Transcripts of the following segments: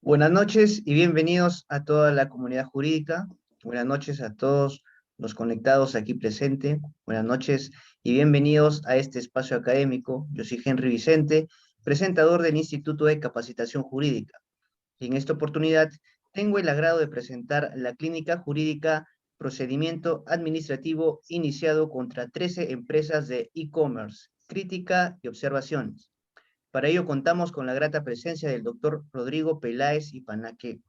Buenas noches y bienvenidos a toda la comunidad jurídica. Buenas noches a todos los conectados aquí presentes. Buenas noches y bienvenidos a este espacio académico. Yo soy Henry Vicente, presentador del Instituto de Capacitación Jurídica. Y en esta oportunidad tengo el agrado de presentar la clínica jurídica Procedimiento Administrativo iniciado contra 13 empresas de e-commerce, crítica y observaciones. Para ello contamos con la grata presencia del doctor Rodrigo Peláez Ipanaque.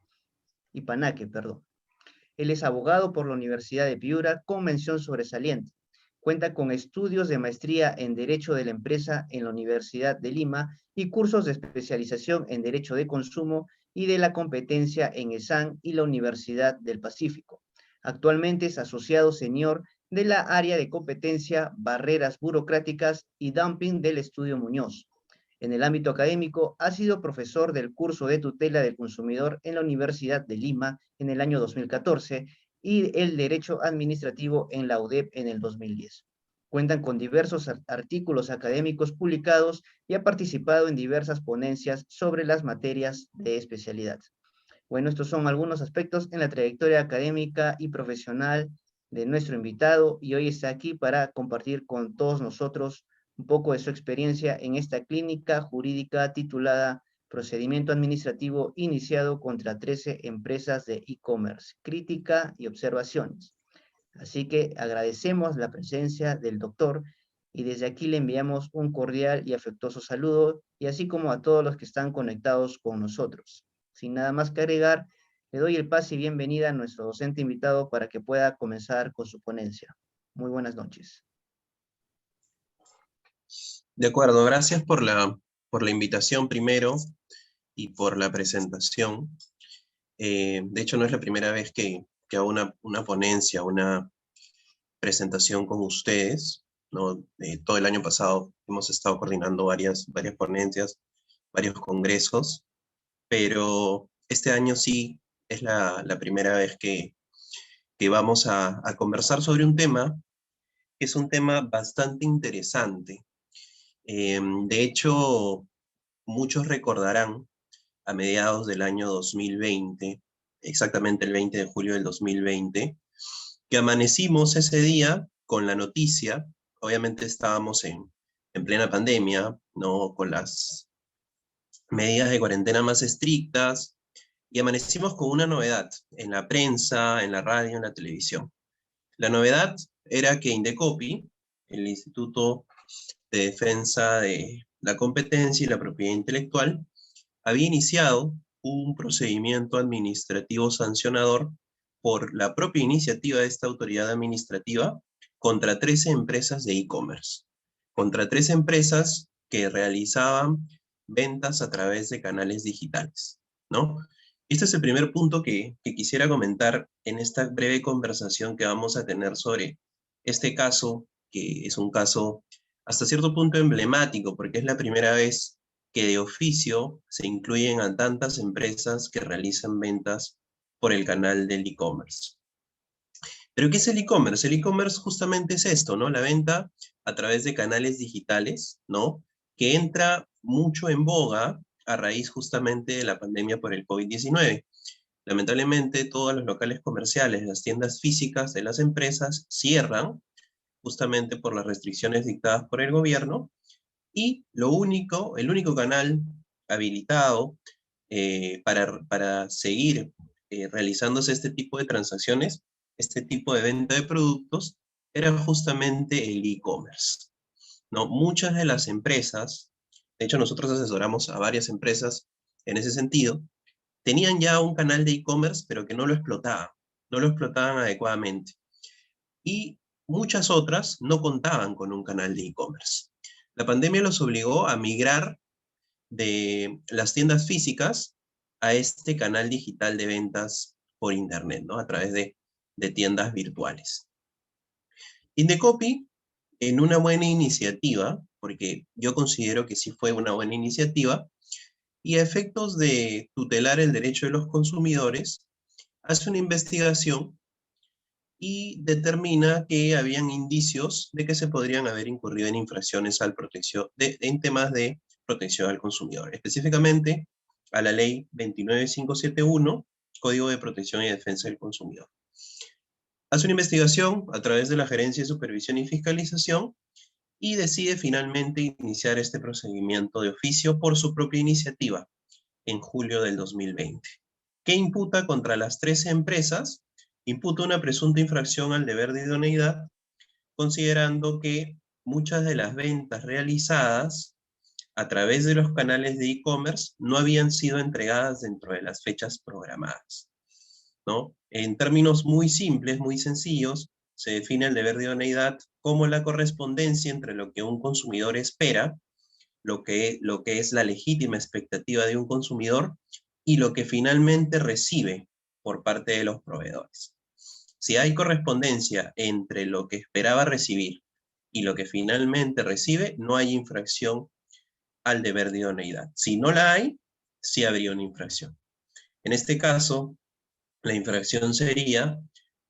Él es abogado por la Universidad de Piura con mención sobresaliente. Cuenta con estudios de maestría en Derecho de la Empresa en la Universidad de Lima y cursos de especialización en Derecho de Consumo y de la Competencia en ESAN y la Universidad del Pacífico. Actualmente es asociado senior de la área de competencia, barreras burocráticas y dumping del Estudio Muñoz. En el ámbito académico, ha sido profesor del curso de tutela del consumidor en la Universidad de Lima en el año 2014 y el Derecho Administrativo en la UDEP en el 2010. Cuentan con diversos artículos académicos publicados y ha participado en diversas ponencias sobre las materias de especialidad. Bueno, estos son algunos aspectos en la trayectoria académica y profesional de nuestro invitado y hoy está aquí para compartir con todos nosotros un poco de su experiencia en esta clínica jurídica titulada Procedimiento Administrativo iniciado contra 13 empresas de e-commerce, crítica y observaciones. Así que agradecemos la presencia del doctor y desde aquí le enviamos un cordial y afectuoso saludo y así como a todos los que están conectados con nosotros. Sin nada más que agregar, le doy el pase y bienvenida a nuestro docente invitado para que pueda comenzar con su ponencia. Muy buenas noches. De acuerdo, gracias por la invitación primero y por la presentación. De hecho, no es la primera vez que hago una ponencia, una presentación con ustedes, ¿no? Todo el año pasado hemos estado coordinando varias ponencias, varios congresos, pero este año sí es la primera vez que vamos a conversar sobre un tema que es un tema bastante interesante. De hecho, muchos recordarán a mediados del año 2020, exactamente el 20 de julio del 2020, que amanecimos ese día con la noticia. Obviamente estábamos en plena pandemia, ¿no? Con las medidas de cuarentena más estrictas, y amanecimos con una novedad en la prensa, en la radio, en la televisión. La novedad era que Indecopi, el Instituto de Defensa de la Competencia y la Propiedad Intelectual, había iniciado un procedimiento administrativo sancionador por la propia iniciativa de esta autoridad administrativa contra 13 empresas de e-commerce, contra 13 empresas que realizaban ventas a través de canales digitales, ¿no? Este es el primer punto que quisiera comentar en esta breve conversación que vamos a tener sobre este caso, que es un caso hasta cierto punto emblemático, porque es la primera vez que de oficio se incluyen a tantas empresas que realizan ventas por el canal del e-commerce. ¿Pero qué es el e-commerce? El e-commerce justamente es esto, ¿no? La venta a través de canales digitales, ¿no? Que entra mucho en boga a raíz justamente de la pandemia por el COVID-19. Lamentablemente, todos los locales comerciales, las tiendas físicas de las empresas cierran justamente por las restricciones dictadas por el gobierno, y el único canal habilitado para seguir realizándose este tipo de transacciones, este tipo de venta de productos, era justamente el e-commerce, ¿no? Muchas de las empresas, de hecho nosotros asesoramos a varias empresas en ese sentido, tenían ya un canal de e-commerce, pero que no lo explotaban adecuadamente. Y muchas otras no contaban con un canal de e-commerce. La pandemia los obligó a migrar de las tiendas físicas a este canal digital de ventas por internet, ¿no? A través de tiendas virtuales. Indecopi, en una buena iniciativa, porque yo considero que sí fue una buena iniciativa, y a efectos de tutelar el derecho de los consumidores, hace una investigación y determina que habían indicios de que se podrían haber incurrido en infracciones en temas de protección al consumidor. Específicamente, a la ley 29571, Código de Protección y Defensa del Consumidor. Hace una investigación a través de la Gerencia de Supervisión y Fiscalización y decide finalmente iniciar este procedimiento de oficio por su propia iniciativa en julio del 2020. ¿Qué imputa contra las 13 empresas? Imputa una presunta infracción al deber de idoneidad, considerando que muchas de las ventas realizadas a través de los canales de e-commerce no habían sido entregadas dentro de las fechas programadas, ¿no? En términos muy simples, muy sencillos, se define el deber de idoneidad como la correspondencia entre lo que un consumidor espera, lo que es la legítima expectativa de un consumidor, y lo que finalmente recibe por parte de los proveedores. Si hay correspondencia entre lo que esperaba recibir y lo que finalmente recibe, no hay infracción al deber de idoneidad. Si no la hay, sí habría una infracción. En este caso, la infracción sería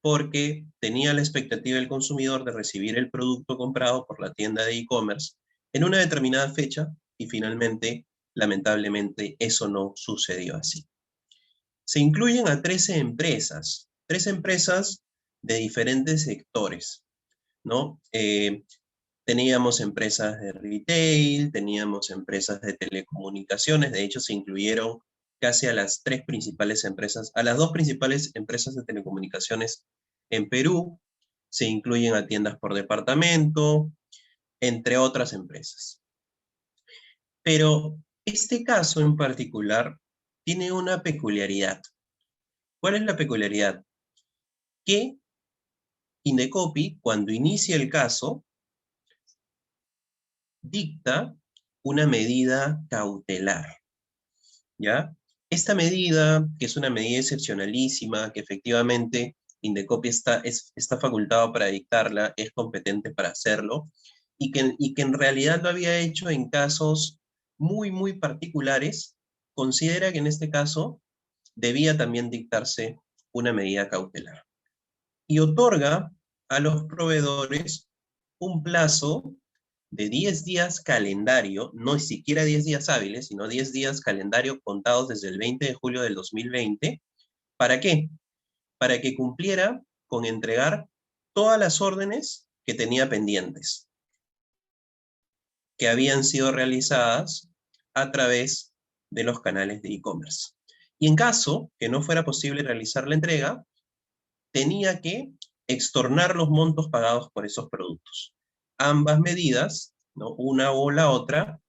porque tenía la expectativa del consumidor de recibir el producto comprado por la tienda de e-commerce en una determinada fecha y finalmente, lamentablemente, eso no sucedió así. Se incluyen a 13 empresas de diferentes sectores, ¿no? Teníamos empresas de retail, teníamos empresas de telecomunicaciones, de hecho se incluyeron casi a las dos principales empresas de telecomunicaciones en Perú, se incluyen a tiendas por departamento, entre otras empresas. Pero este caso en particular tiene una peculiaridad. ¿Cuál es la peculiaridad? Que Indecopi, cuando inicia el caso, dicta una medida cautelar, ¿ya? Esta medida, que es una medida excepcionalísima, que efectivamente Indecopi está facultado para dictarla, es competente para hacerlo, y que en realidad lo había hecho en casos muy, muy particulares, considera que en este caso debía también dictarse una medida cautelar. Y otorga a los proveedores un plazo de 10 días calendario, no siquiera 10 días hábiles, sino 10 días calendario contados desde el 20 de julio del 2020. ¿Para qué? Para que cumpliera con entregar todas las órdenes que tenía pendientes, que habían sido realizadas a través de los canales de e-commerce. Y en caso que no fuera posible realizar la entrega, tenía que extornar los montos pagados por esos productos. Ambas medidas, ¿no? Una o la otra,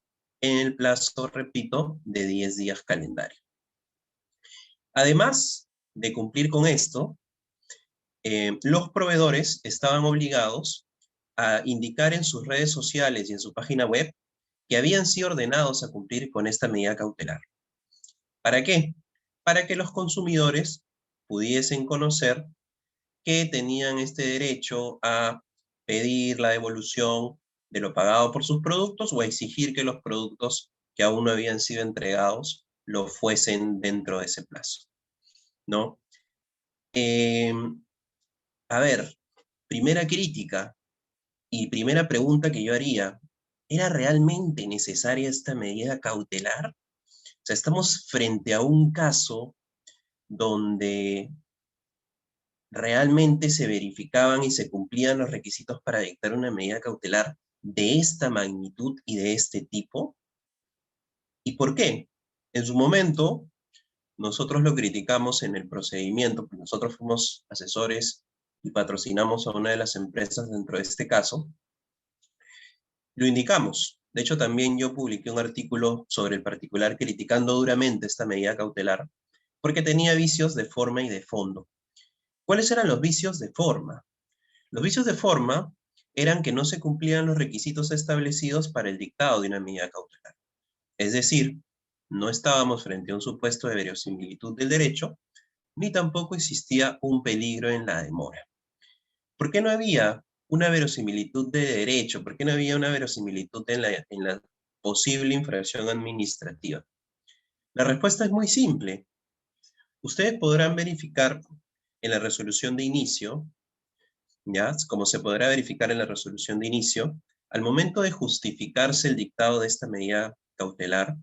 en el plazo, repito, de 10 días calendario. Además de cumplir con esto, los proveedores estaban obligados a indicar en sus redes sociales y en su página web que habían sido ordenados a cumplir con esta medida cautelar. ¿Para qué? Para que los consumidores pudiesen conocer que tenían este derecho a pedir la devolución de lo pagado por sus productos o a exigir que los productos que aún no habían sido entregados lo fuesen dentro de ese plazo, ¿no? A ver, primera crítica y primera pregunta que yo haría, ¿era realmente necesaria esta medida cautelar? O sea, estamos frente a un caso donde realmente se verificaban y se cumplían los requisitos para dictar una medida cautelar de esta magnitud y de este tipo. ¿Y por qué? En su momento, nosotros lo criticamos en el procedimiento, porque nosotros fuimos asesores y patrocinamos a una de las empresas dentro de este caso. Lo indicamos. De hecho, también yo publiqué un artículo sobre el particular criticando duramente esta medida cautelar, porque tenía vicios de forma y de fondo. ¿Cuáles eran los vicios de forma? Los vicios de forma eran que no se cumplían los requisitos establecidos para el dictado de una medida cautelar. Es decir, no estábamos frente a un supuesto de verosimilitud del derecho, ni tampoco existía un peligro en la demora. ¿Por qué no había una verosimilitud de derecho? ¿Por qué no había una verosimilitud en la posible infracción administrativa? La respuesta es muy simple. Ustedes podrán verificar en la resolución de inicio, ¿ya? Como se podrá verificar en la resolución de inicio, al momento de justificarse el dictado de esta medida cautelar,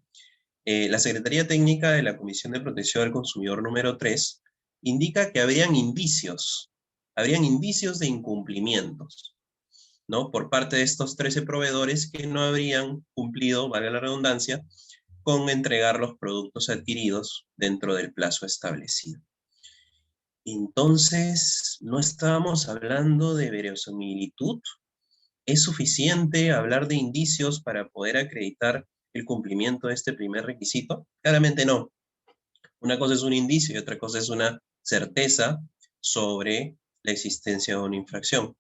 La Secretaría Técnica de la Comisión de Protección del Consumidor número 3 indica que habrían indicios de incumplimientos, ¿no? Por parte de estos 13 proveedores que no habrían cumplido, valga la redundancia, con entregar los productos adquiridos dentro del plazo establecido. Entonces, ¿no estábamos hablando de verosimilitud? ¿Es suficiente hablar de indicios para poder acreditar el cumplimiento de este primer requisito? Claramente no. Una cosa es un indicio y otra cosa es una certeza sobre la existencia de una infracción.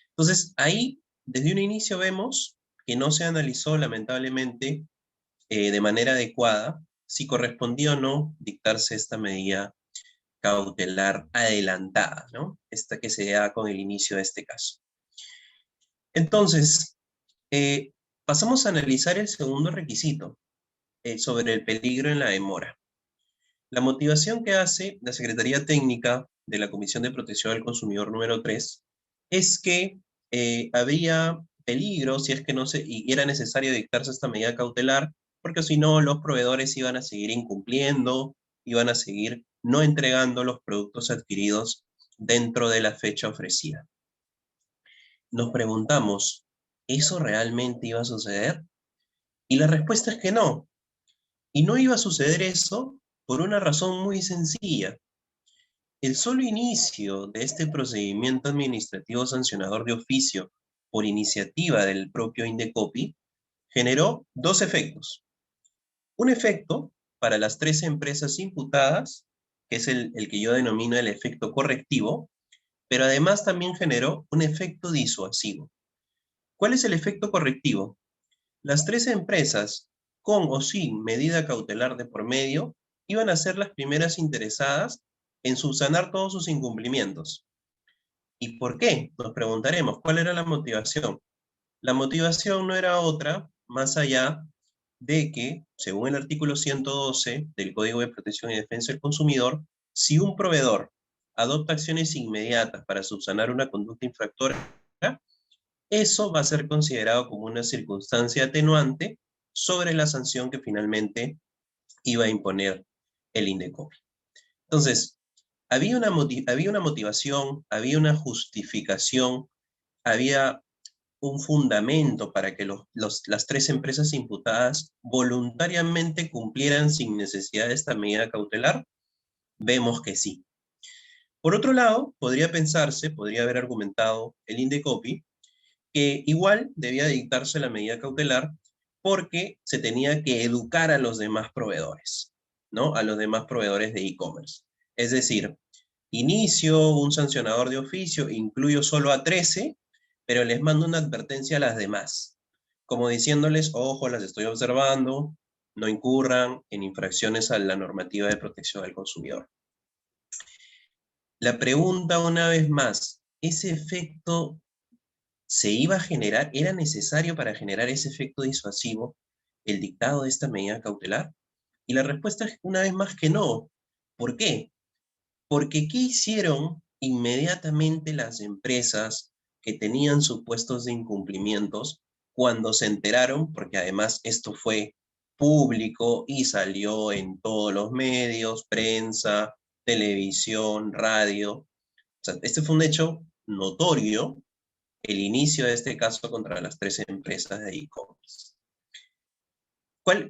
Entonces, ahí, desde un inicio vemos que no se analizó, lamentablemente, de manera adecuada, si correspondía o no dictarse esta medida cautelar adelantada, ¿no? Esta que se da con el inicio de este caso. Entonces, pasamos a analizar el segundo requisito, sobre el peligro en la demora. La motivación que hace la Secretaría Técnica de la Comisión de Protección del Consumidor número 3 es que había peligro si es que no se, y era necesario dictarse esta medida cautelar, porque si no, los proveedores iban a seguir incumpliendo, iban a seguir no entregando los productos adquiridos dentro de la fecha ofrecida. Nos preguntamos, ¿eso realmente iba a suceder? Y la respuesta es que no. Y no iba a suceder eso por una razón muy sencilla. El solo inicio de este procedimiento administrativo sancionador de oficio por iniciativa del propio Indecopi generó dos efectos. Un efecto para las 13 empresas imputadas, que es el que yo denomino el efecto correctivo, pero además también generó un efecto disuasivo. ¿Cuál es el efecto correctivo? Las 13 empresas, con o sin medida cautelar de por medio, iban a ser las primeras interesadas en subsanar todos sus incumplimientos. ¿Y por qué? Nos preguntaremos, ¿cuál era la motivación? La motivación no era otra, más allá de que, según el artículo 112 del Código de Protección y Defensa del Consumidor, si un proveedor adopta acciones inmediatas para subsanar una conducta infractora, eso va a ser considerado como una circunstancia atenuante sobre la sanción que finalmente iba a imponer el Indecopi. Entonces, había una motivación, había una justificación, había un fundamento para que las 3 empresas imputadas voluntariamente cumplieran sin necesidad de esta medida cautelar. Vemos que sí. Por otro lado, podría haber argumentado el Indecopi, que igual debía dictarse la medida cautelar porque se tenía que educar a los demás proveedores, ¿no? A los demás proveedores de e-commerce. Es decir, inicio un sancionador de oficio, incluyo solo a 13, pero les mando una advertencia a las demás, como diciéndoles, ojo, las estoy observando, no incurran en infracciones a la normativa de protección del consumidor. La pregunta una vez más, ¿ese efecto se iba a generar, era necesario para generar ese efecto disuasivo el dictado de esta medida cautelar? Y la respuesta es una vez más que no. ¿Por qué? Porque ¿qué hicieron inmediatamente las empresas que tenían supuestos de incumplimientos cuando se enteraron? Porque además esto fue público y salió en todos los medios, prensa, televisión, radio. O sea, este fue un hecho notorio, el inicio de este caso contra las 13 empresas de e-commerce.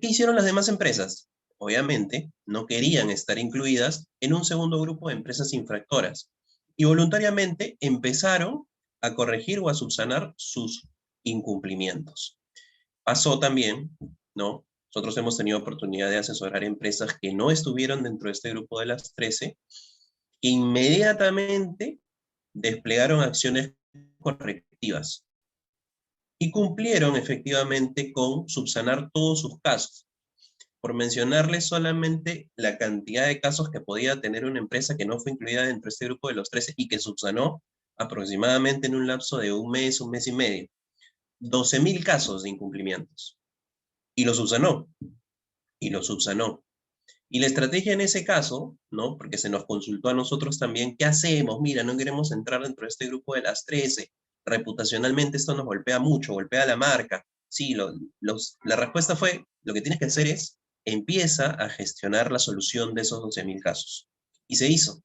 ¿Qué hicieron las demás empresas? Obviamente, no querían estar incluidas en un segundo grupo de empresas infractoras y voluntariamente empezaron a corregir o a subsanar sus incumplimientos. Pasó también, ¿no? Nosotros hemos tenido oportunidad de asesorar empresas que no estuvieron dentro de este grupo de las 13, que inmediatamente desplegaron acciones correctivas y cumplieron efectivamente con subsanar todos sus casos. Por mencionarles solamente la cantidad de casos que podía tener una empresa que no fue incluida dentro de este grupo de los 13 y que subsanó aproximadamente en un lapso de un mes y medio. 12.000 casos de incumplimientos. Y lo subsanó. Y lo subsanó. Y la estrategia en ese caso, ¿no? Porque se nos consultó a nosotros también, ¿qué hacemos? Mira, no queremos entrar dentro de este grupo de las 13. Reputacionalmente esto nos golpea mucho, golpea la marca. Sí, la respuesta fue, lo que tienes que hacer es, empieza a gestionar la solución de esos 11.000 casos. Y se hizo.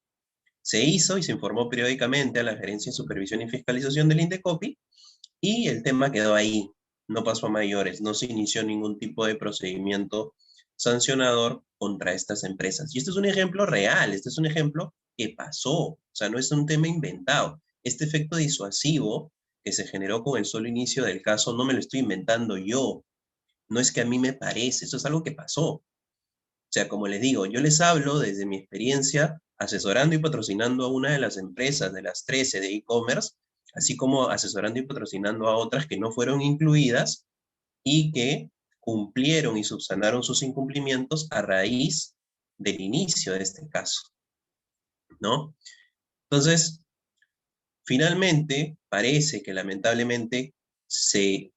Se hizo y se informó periódicamente a la Gerencia de Supervisión y Fiscalización del Indecopi, y el tema quedó ahí, no pasó a mayores, no se inició ningún tipo de procedimiento sancionador contra estas empresas. Y este es un ejemplo real, este es un ejemplo que pasó, o sea, no es un tema inventado. Este efecto disuasivo que se generó con el solo inicio del caso no me lo estoy inventando yo, no es que a mí me parece, eso es algo que pasó. O sea, como les digo, yo les hablo desde mi experiencia asesorando y patrocinando a una de las empresas de las 13 de e-commerce, así como asesorando y patrocinando a otras que no fueron incluidas y que cumplieron y subsanaron sus incumplimientos a raíz del inicio de este caso, ¿no? Entonces, finalmente, parece que lamentablemente se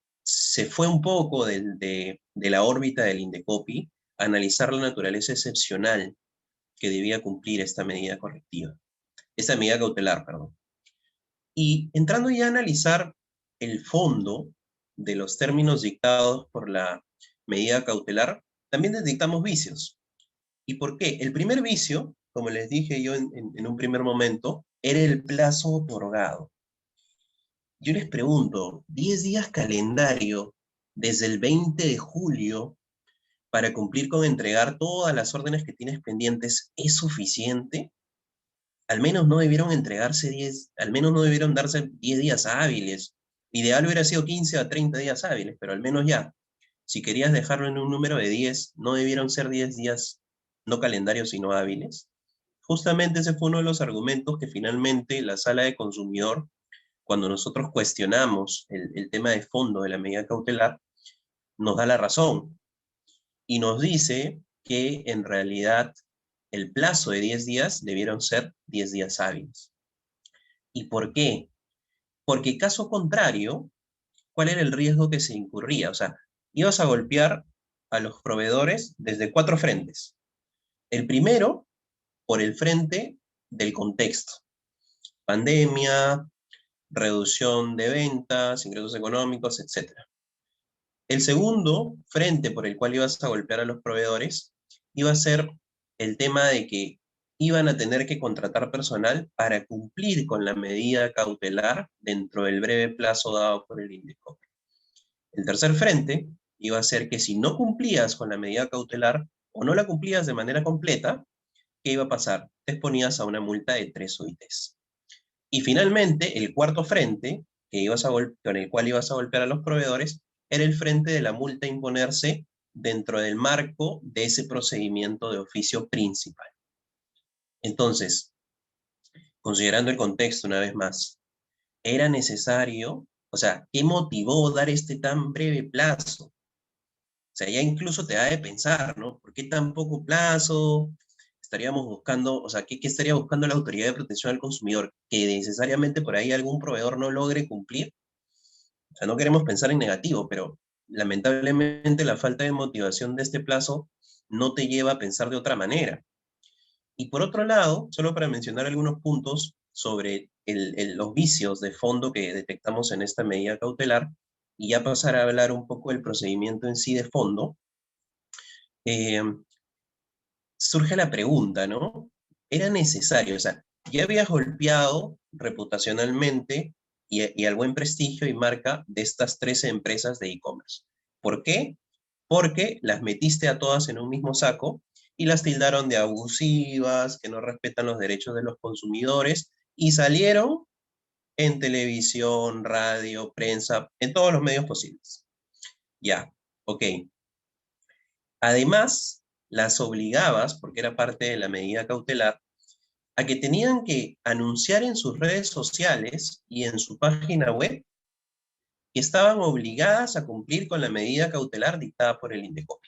fue un poco de la órbita del Indecopi a analizar la naturaleza excepcional que debía cumplir esta medida correctiva, esta medida cautelar, perdón. Y entrando ya a analizar el fondo de los términos dictados por la medida cautelar, también detectamos vicios. ¿Y por qué? El primer vicio, como les dije yo en un primer momento, era el plazo otorgado. Yo les pregunto, ¿10 días calendario desde el 20 de julio para cumplir con entregar todas las órdenes que tienes pendientes es suficiente? Al menos no debieron entregarse 10, al menos no debieron darse 10 días hábiles. Ideal hubiera sido 15 a 30 días hábiles, pero al menos ya. Si querías dejarlo en un número de 10, no debieron ser 10 días no calendarios sino hábiles. Justamente ese fue uno de los argumentos que finalmente la sala de consumidor, cuando nosotros cuestionamos el tema de fondo de la medida cautelar, nos da la razón y nos dice que en realidad el plazo de 10 días debieron ser 10 días hábiles. ¿Y por qué? Porque caso contrario, ¿cuál era el riesgo que se incurría? O sea, ibas a golpear a los proveedores desde 4 frentes. El primero, por el frente del contexto. Pandemia, reducción de ventas, ingresos económicos, etc. El segundo frente por el cual ibas a golpear a los proveedores iba a ser el tema de que iban a tener que contratar personal para cumplir con la medida cautelar dentro del breve plazo dado por el Indecopi. El tercer frente iba a ser que si no cumplías con la medida cautelar o no la cumplías de manera completa, ¿qué iba a pasar? Te exponías a una multa de 3 UITs. Y finalmente, el cuarto frente, con el cual ibas a golpear a los proveedores, era el frente de la multa a imponerse dentro del marco de ese procedimiento de oficio principal. Entonces, considerando el contexto una vez más, ¿era necesario? O sea, ¿qué motivó dar este tan breve plazo? O sea, ya incluso te da de pensar, ¿no? ¿Por qué tan poco plazo? Estaríamos buscando, o sea, ¿qué estaría buscando la Autoridad de Protección al Consumidor? ¿Que necesariamente por ahí algún proveedor no logre cumplir? O sea, no queremos pensar en negativo, pero lamentablemente la falta de motivación de este plazo no te lleva a pensar de otra manera. Y por otro lado, solo para mencionar algunos puntos sobre los vicios de fondo que detectamos en esta medida cautelar, y ya pasar a hablar un poco del procedimiento en sí de fondo, eh, surge la pregunta, ¿no? ¿Era necesario? O sea, ya habías golpeado reputacionalmente y al buen prestigio y marca de estas 13 empresas de e-commerce. ¿Por qué? Porque las metiste a todas en un mismo saco y las tildaron de abusivas, que no respetan los derechos de los consumidores, y salieron en televisión, radio, prensa, en todos los medios posibles. Ya, ok. Además, las obligabas, porque era parte de la medida cautelar, a que tenían que anunciar en sus redes sociales y en su página web que estaban obligadas a cumplir con la medida cautelar dictada por el Indecopi,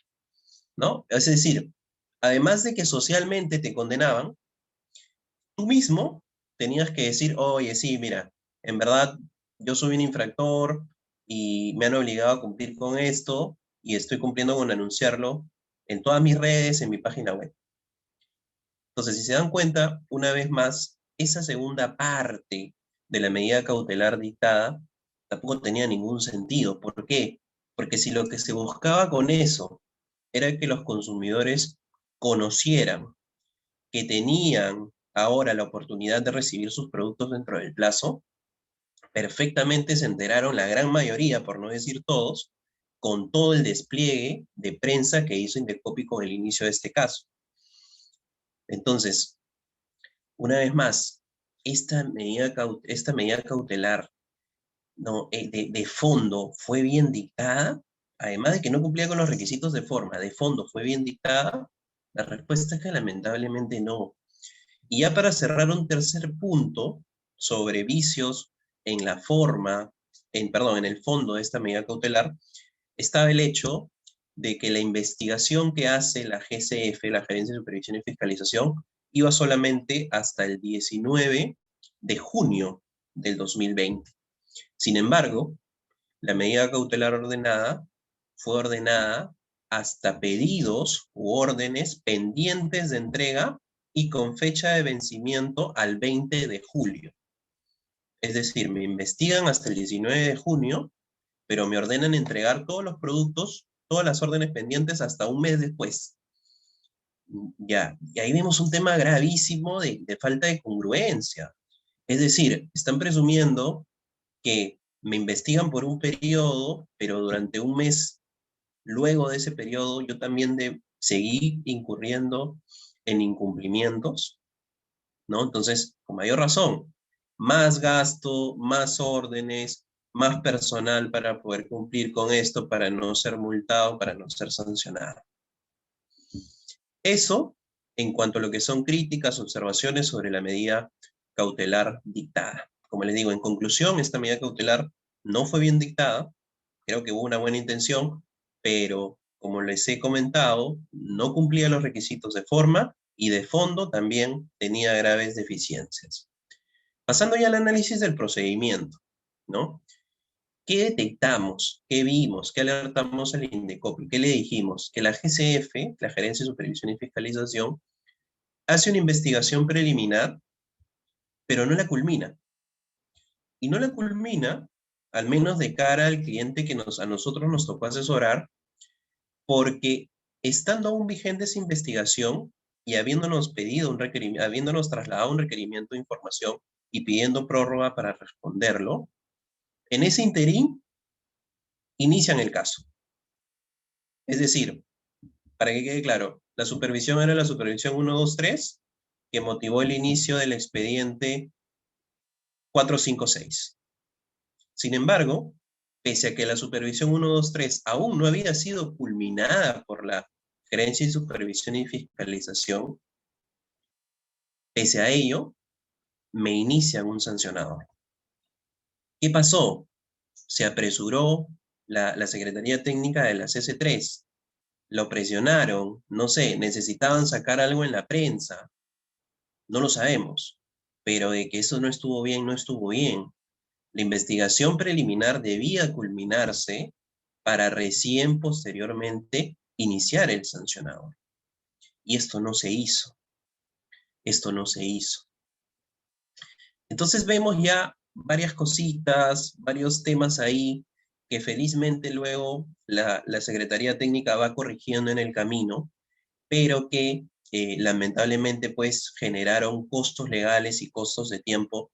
¿no? Es decir, además de que socialmente te condenaban, tú mismo tenías que decir, oye, sí, mira, en verdad yo soy un infractor y me han obligado a cumplir con esto y estoy cumpliendo con anunciarlo en todas mis redes, en mi página web. Entonces, si se dan cuenta, una vez más, esa segunda parte de la medida cautelar dictada tampoco tenía ningún sentido. ¿Por qué? Porque si lo que se buscaba con eso era que los consumidores conocieran que tenían ahora la oportunidad de recibir sus productos dentro del plazo, perfectamente se enteraron la gran mayoría, por no decir todos, con todo el despliegue de prensa que hizo Indecopi con el inicio de este caso. Entonces, una vez más, esta medida cautelar, ¿no? De fondo fue bien dictada, además de que no cumplía con los requisitos de forma, de fondo fue bien dictada. La respuesta es que lamentablemente no. Y ya para cerrar un tercer punto sobre vicios en la forma, en el fondo de esta medida cautelar, estaba el hecho de que la investigación que hace la GCF, la Gerencia de Supervisión y Fiscalización, iba solamente hasta el 19 de junio del 2020. Sin embargo, la medida cautelar ordenada fue ordenada hasta pedidos u órdenes pendientes de entrega y con fecha de vencimiento al 20 de julio. Es decir, me investigan hasta el 19 de junio, pero me ordenan entregar todos los productos, todas las órdenes pendientes hasta un mes después. Ya, y ahí vemos un tema gravísimo de falta de congruencia. Es decir, están presumiendo que me investigan por un periodo, pero durante un mes, luego de ese periodo, yo también seguí incurriendo en incumplimientos, ¿no? Entonces, con mayor razón, más gasto, más órdenes, más personal para poder cumplir con esto, para no ser multado, para no ser sancionado. Eso en cuanto a lo que son críticas, observaciones sobre la medida cautelar dictada. Como les digo, en conclusión, esta medida cautelar no fue bien dictada, creo que hubo una buena intención, pero como les he comentado, no cumplía los requisitos de forma y de fondo también tenía graves deficiencias. Pasando ya al análisis del procedimiento, ¿no? ¿Qué detectamos? ¿Qué vimos? ¿Qué alertamos al Indecopi? ¿Qué le dijimos? Que la GCF, la Gerencia de Supervisión y Fiscalización, hace una investigación preliminar, pero no la culmina. Y no la culmina, al menos de cara al cliente que a nosotros nos tocó asesorar, porque estando aún vigente esa investigación y habiéndonos habiéndonos trasladado un requerimiento de información y pidiendo prórroga para responderlo, en ese interín inician el caso. Es decir, para que quede claro, la supervisión era la supervisión 123 que motivó el inicio del expediente 456. Sin embargo, pese a que la supervisión 123 aún no había sido culminada por la Gerencia de Supervisión y Fiscalización, pese a ello, me inician un sancionador. ¿Qué pasó? Se apresuró la Secretaría Técnica de la CC3, lo presionaron, no sé, necesitaban sacar algo en la prensa, no lo sabemos, pero de que eso no estuvo bien, no estuvo bien. La investigación preliminar debía culminarse para recién posteriormente iniciar el sancionador. Y esto no se hizo. Esto no se hizo. Entonces vemos ya varias cositas, varios temas ahí que felizmente luego la Secretaría Técnica va corrigiendo en el camino, pero que lamentablemente pues generaron costos legales y costos de tiempo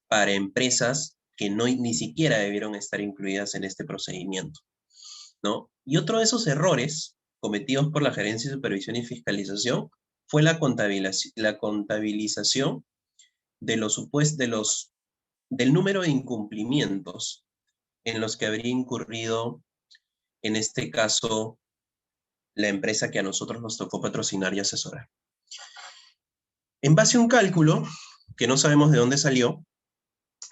para empresas que ni siquiera debieron estar incluidas en este procedimiento, ¿no? Y otro de esos errores cometidos por la Gerencia de Supervisión y Fiscalización fue la contabilización del número de incumplimientos en los que habría incurrido, en este caso, la empresa que a nosotros nos tocó patrocinar y asesorar. En base a un cálculo, que no sabemos de dónde salió,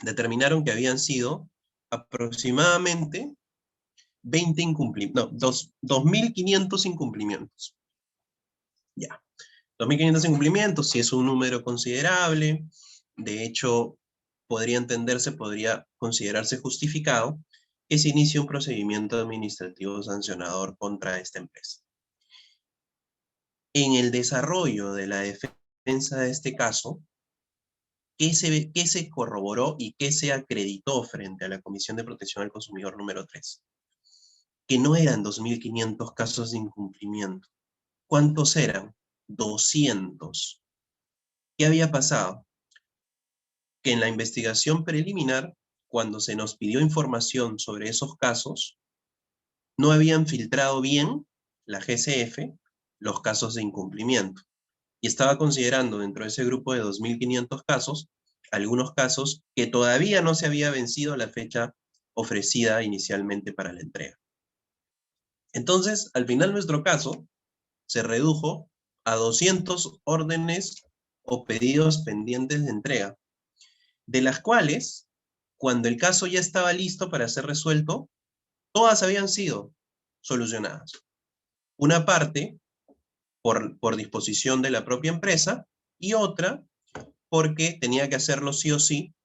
determinaron que habían sido aproximadamente 2.500 incumplimientos. Ya, 2.500 incumplimientos, si es un número considerable, de hecho, podría considerarse justificado que se inicie un procedimiento administrativo sancionador contra esta empresa. En el desarrollo de la defensa de este caso, ¿qué se corroboró y qué se acreditó frente a la Comisión de Protección al Consumidor número 3? que no eran 2.500 casos de incumplimiento. ¿Cuántos eran? 200. ¿Qué había pasado? Que en la investigación preliminar, cuando se nos pidió información sobre esos casos, no habían filtrado bien la GCF los casos de incumplimiento. Y estaba considerando dentro de ese grupo de 2.500 casos, algunos casos que todavía no se había vencido la fecha ofrecida inicialmente para la entrega. Entonces, al final nuestro caso se redujo a 200 órdenes o pedidos pendientes de entrega, de las cuales, cuando el caso ya estaba listo para ser resuelto, todas habían sido solucionadas. Una parte por disposición de la propia empresa y otra porque tenía que hacerlo sí o sí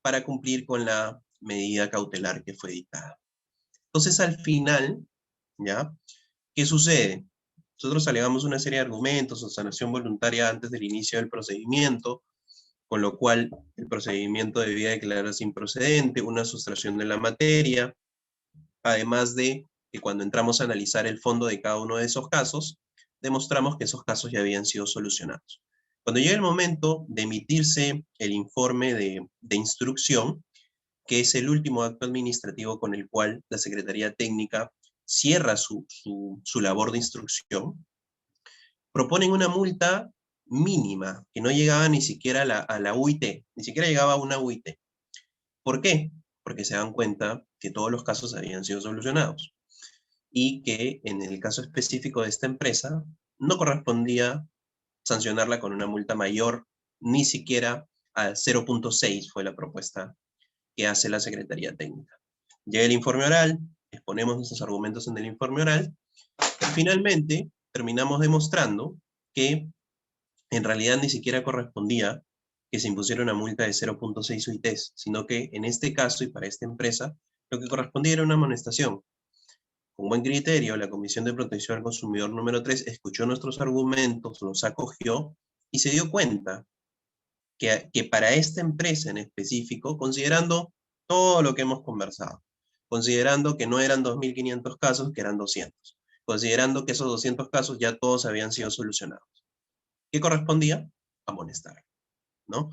para cumplir con la medida cautelar que fue dictada. Entonces, al final, ¿ya? ¿Qué sucede? Nosotros alegamos una serie de argumentos o sanación voluntaria antes del inicio del procedimiento, con lo cual el procedimiento debía declararse improcedente, una sustracción de la materia, además de que cuando entramos a analizar el fondo de cada uno de esos casos, demostramos que esos casos ya habían sido solucionados. Cuando llega el momento de emitirse el informe de instrucción, que es el último acto administrativo con el cual la Secretaría Técnica cierra su labor de instrucción, proponen una multa mínima, que no llegaba ni siquiera a la UIT, ni siquiera llegaba a una UIT. ¿Por qué? Porque se dan cuenta que todos los casos habían sido solucionados y que en el caso específico de esta empresa no correspondía sancionarla con una multa mayor, ni siquiera a 0.6 fue la propuesta que hace la Secretaría Técnica. Llega el informe oral, exponemos nuestros argumentos en el informe oral, y finalmente terminamos demostrando que en realidad ni siquiera correspondía que se impusiera una multa de 0.6 UITs, sino que en este caso y para esta empresa, lo que correspondía era una amonestación. Con buen criterio, la Comisión de Protección al Consumidor número 3 escuchó nuestros argumentos, los acogió y se dio cuenta que para esta empresa en específico, considerando todo lo que hemos conversado, considerando que no eran 2.500 casos, que eran 200, considerando que esos 200 casos ya todos habían sido solucionados, ¿qué correspondía? Amonestar, ¿no?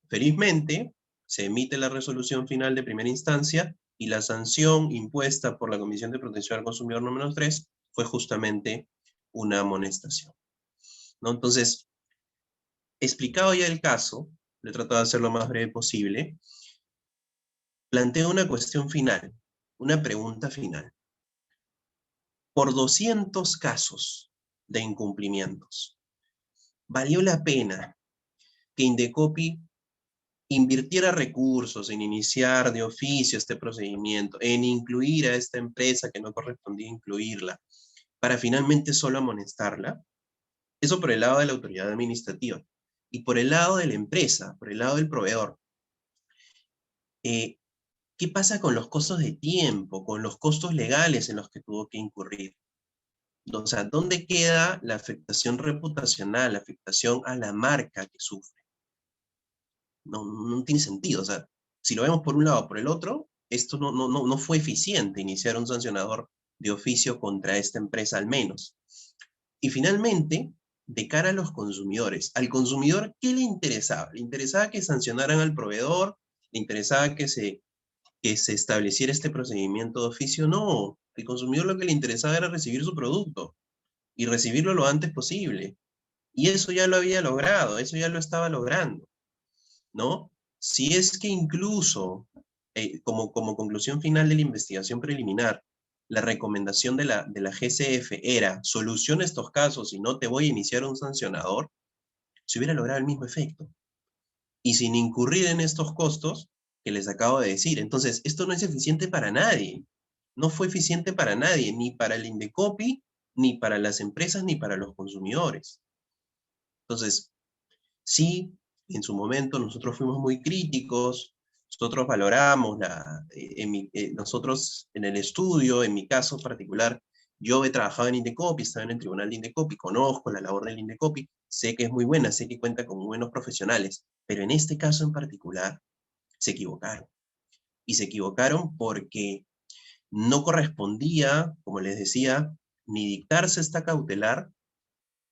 Felizmente, se emite la resolución final de primera instancia y la sanción impuesta por la Comisión de Protección al Consumidor número 3 fue justamente una amonestación, ¿no? Entonces, explicado ya el caso, lo he tratado de hacer lo más breve posible, planteo una cuestión final, una pregunta final. Por 200 casos de incumplimientos, ¿valió la pena que Indecopi invirtiera recursos en iniciar de oficio este procedimiento, en incluir a esta empresa que no correspondía incluirla, para finalmente solo amonestarla? Eso por el lado de la autoridad administrativa. Y por el lado de la empresa, por el lado del proveedor, ¿qué pasa con los costos de tiempo, con los costos legales en los que tuvo que incurrir? O sea, ¿dónde queda la afectación reputacional, la afectación a la marca que sufre? No tiene sentido. O sea, si lo vemos por un lado o por el otro, esto no fue eficiente iniciar un sancionador de oficio contra esta empresa al menos. Y finalmente, de cara a los consumidores, al consumidor, ¿qué le interesaba? ¿Le interesaba que sancionaran al proveedor? ¿Le interesaba que se estableciera este procedimiento de oficio? No, al consumidor lo que le interesaba era recibir su producto y recibirlo lo antes posible. Y eso ya lo había logrado, eso ya lo estaba logrando, ¿no? Si es que incluso, como conclusión final de la investigación preliminar, la recomendación de la GCF era soluciona estos casos y no te voy a iniciar un sancionador, se hubiera logrado el mismo efecto. Y sin incurrir en estos costos que les acabo de decir. Entonces, esto no es eficiente para nadie. No fue eficiente para nadie, ni para el Indecopi, ni para las empresas, ni para los consumidores. Entonces, sí, en su momento nosotros fuimos muy críticos, nosotros valoramos, nosotros en el estudio, en mi caso particular, yo he trabajado en Indecopi, estaba en el tribunal de Indecopi, conozco la labor del Indecopi, sé que es muy buena, sé que cuenta con buenos profesionales, pero en este caso en particular se equivocaron. Y se equivocaron porque no correspondía, como les decía, ni dictarse esta cautelar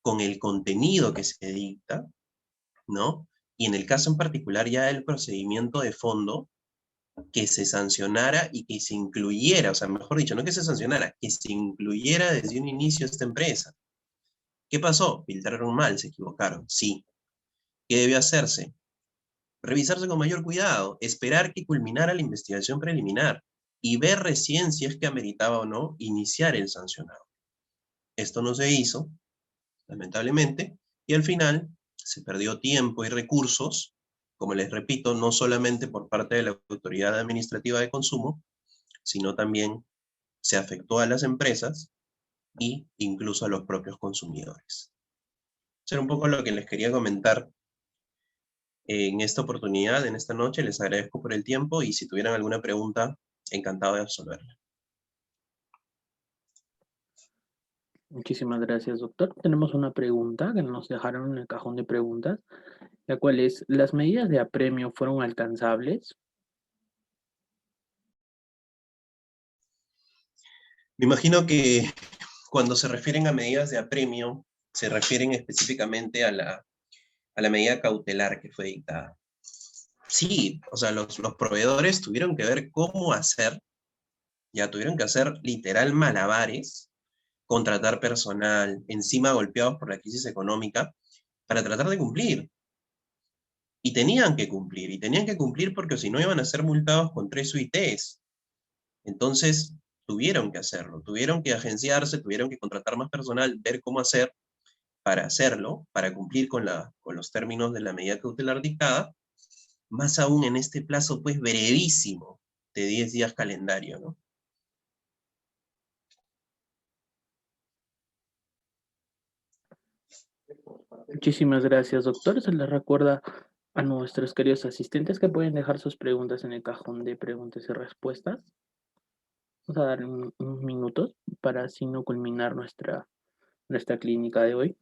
con el contenido que se dicta, ¿no? Y en el caso en particular ya el procedimiento de fondo, que se sancionara y que se incluyera, o sea, mejor dicho, no que se sancionara, que se incluyera desde un inicio esta empresa. ¿Qué pasó? Filtraron mal, se equivocaron, sí. ¿Qué debió hacerse? Revisarse con mayor cuidado, esperar que culminara la investigación preliminar y ver recién si es que ameritaba o no iniciar el sancionado. Esto no se hizo, lamentablemente, y al final se perdió tiempo y recursos, como les repito, no solamente por parte de la Autoridad Administrativa de Consumo, sino también se afectó a las empresas e incluso a los propios consumidores. Eso era un poco lo que les quería comentar en esta oportunidad, en esta noche. Les agradezco por el tiempo y si tuvieran alguna pregunta, encantado de absolverla. Muchísimas gracias, doctor. Tenemos una pregunta que nos dejaron en el cajón de preguntas, la cual es, ¿las medidas de apremio fueron alcanzables? Me imagino que cuando se refieren a medidas de apremio, se refieren específicamente a la medida cautelar que fue dictada. Sí, o sea, los proveedores tuvieron que ver cómo hacer, ya tuvieron que hacer literal malabares, contratar personal, encima golpeados por la crisis económica, para tratar de cumplir. Y tenían que cumplir porque si no iban a ser multados con 3 UITs. Entonces, tuvieron que hacerlo, tuvieron que agenciarse, tuvieron que contratar más personal, ver cómo hacer para hacerlo, para cumplir con los términos de la medida cautelar dictada, más aún en este plazo pues brevísimo de 10 días calendario, ¿no? Muchísimas gracias, doctor. Se les recuerda a nuestros queridos asistentes que pueden dejar sus preguntas en el cajón de preguntas y respuestas. Vamos a dar unos minutos para así no culminar nuestra clínica de hoy.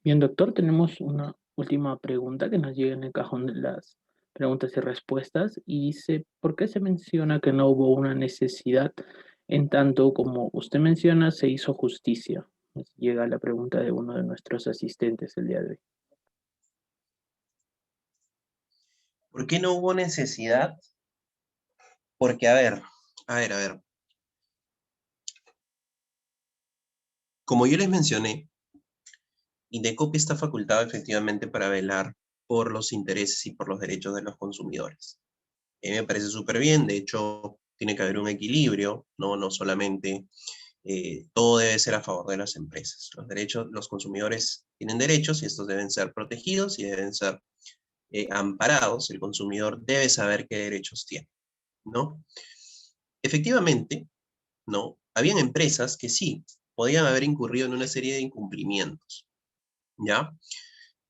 Bien, doctor, tenemos una última pregunta que nos llega en el cajón de las preguntas y respuestas y dice, ¿por qué se menciona que no hubo una necesidad en tanto como usted menciona se hizo justicia? Nos llega la pregunta de uno de nuestros asistentes el día de hoy. ¿Por qué no hubo necesidad? Porque, a ver. Como yo les mencioné, Indecopi está facultado efectivamente para velar por los intereses y por los derechos de los consumidores. A mí me parece súper bien, de hecho, tiene que haber un equilibrio, no solamente todo debe ser a favor de las empresas. Los consumidores tienen derechos y estos deben ser protegidos y deben ser amparados. El consumidor debe saber qué derechos tiene, ¿no? Efectivamente, ¿no? Habían empresas que sí, podían haber incurrido en una serie de incumplimientos, ¿ya?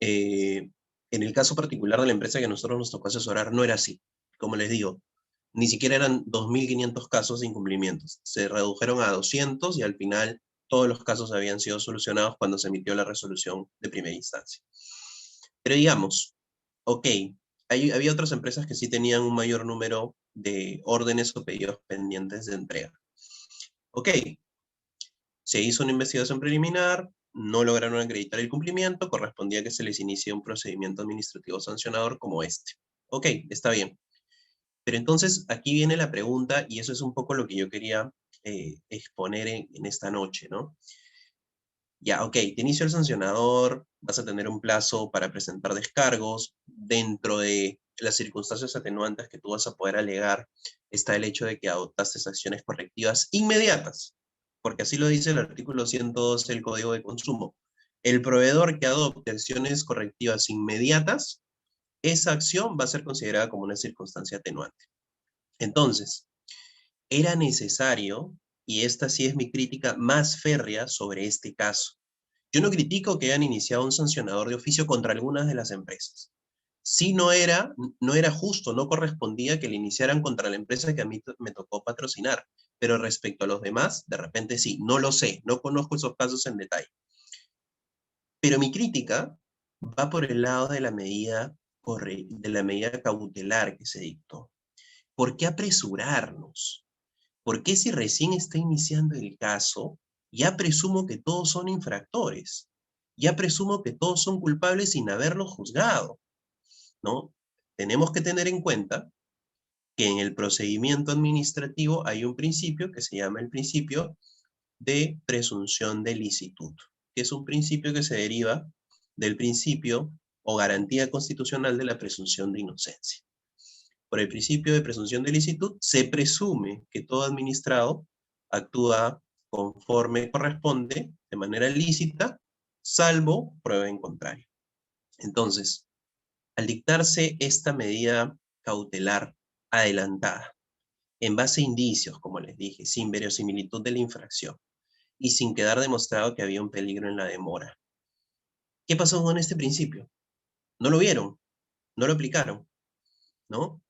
En el caso particular de la empresa que a nosotros nos tocó asesorar, no era así. Como les digo, ni siquiera eran 2.500 casos de incumplimientos. Se redujeron a 200 y al final todos los casos habían sido solucionados cuando se emitió la resolución de primera instancia. Pero digamos, ok, había otras empresas que sí tenían un mayor número de órdenes o pedidos pendientes de entrega. Ok, se hizo una investigación preliminar, no lograron acreditar el cumplimiento, correspondía que se les inicie un procedimiento administrativo sancionador como este. Ok, está bien. Pero entonces aquí viene la pregunta, y eso es un poco lo que yo quería exponer en esta noche, ¿no? Ya, ok, te inició el sancionador, vas a tener un plazo para presentar descargos, dentro de las circunstancias atenuantes que tú vas a poder alegar, está el hecho de que adoptaste acciones correctivas inmediatas, porque así lo dice el artículo 112 del Código de Consumo. El proveedor que adopte acciones correctivas inmediatas, esa acción va a ser considerada como una circunstancia atenuante. Entonces, era necesario, y esta sí es mi crítica más férrea sobre este caso. Yo no critico que hayan iniciado un sancionador de oficio contra algunas de las empresas. Sí, no era justo, no correspondía que le iniciaran contra la empresa que a mí me tocó patrocinar, pero respecto a los demás, de repente sí, no lo sé, no conozco esos casos en detalle. Pero mi crítica va por el lado de la medida cautelar que se dictó. ¿Por qué apresurarnos? ¿Por qué si recién está iniciando el caso, ya presumo que todos son infractores? Ya presumo que todos son culpables sin haberlo juzgado, ¿no? Tenemos que tener en cuenta que en el procedimiento administrativo hay un principio que se llama el principio de presunción de licitud, que es un principio que se deriva del principio o garantía constitucional de la presunción de inocencia. Por el principio de presunción de licitud, se presume que todo administrado actúa conforme corresponde, de manera lícita, salvo prueba en contrario. Entonces, al dictarse esta medida cautelar adelantada, en base a indicios, como les dije, sin verosimilitud de la infracción, y sin quedar demostrado que había un peligro en la demora, ¿qué pasó con este principio? No lo vieron, no lo aplicaron, ¿no?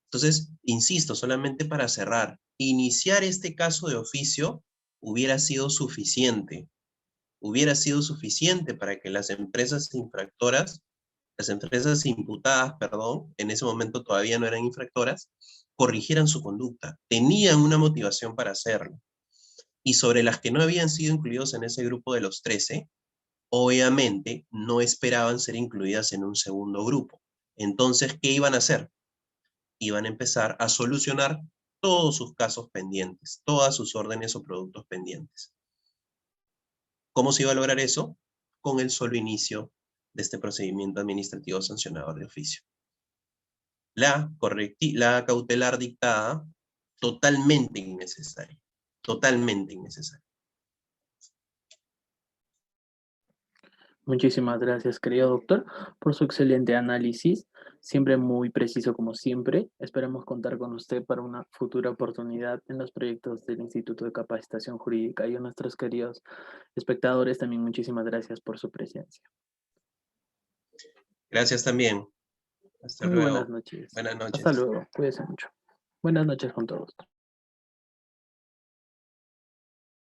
Entonces, insisto, solamente para cerrar, iniciar este caso de oficio hubiera sido suficiente para que las empresas infractoras, las empresas imputadas, perdón, en ese momento todavía no eran infractoras, corrigieran su conducta, tenían una motivación para hacerlo. Y sobre las que no habían sido incluidos en ese grupo de los 13, obviamente no esperaban ser incluidas en un segundo grupo. Entonces, ¿qué iban a hacer? Iban a empezar a solucionar todos sus casos pendientes, todas sus órdenes o productos pendientes. ¿Cómo se iba a lograr eso? Con el solo inicio de este procedimiento administrativo sancionador de oficio. La cautelar dictada, totalmente innecesaria. Totalmente innecesaria. Muchísimas gracias, querido doctor, por su excelente análisis, siempre muy preciso como siempre. Esperamos contar con usted para una futura oportunidad en los proyectos del Instituto de Capacitación Jurídica. Y a nuestros queridos espectadores también muchísimas gracias por su presencia. Gracias también. Hasta Muy luego. buenas noches. Buenas noches. Hasta luego. Cuídense mucho. Buenas noches con todos.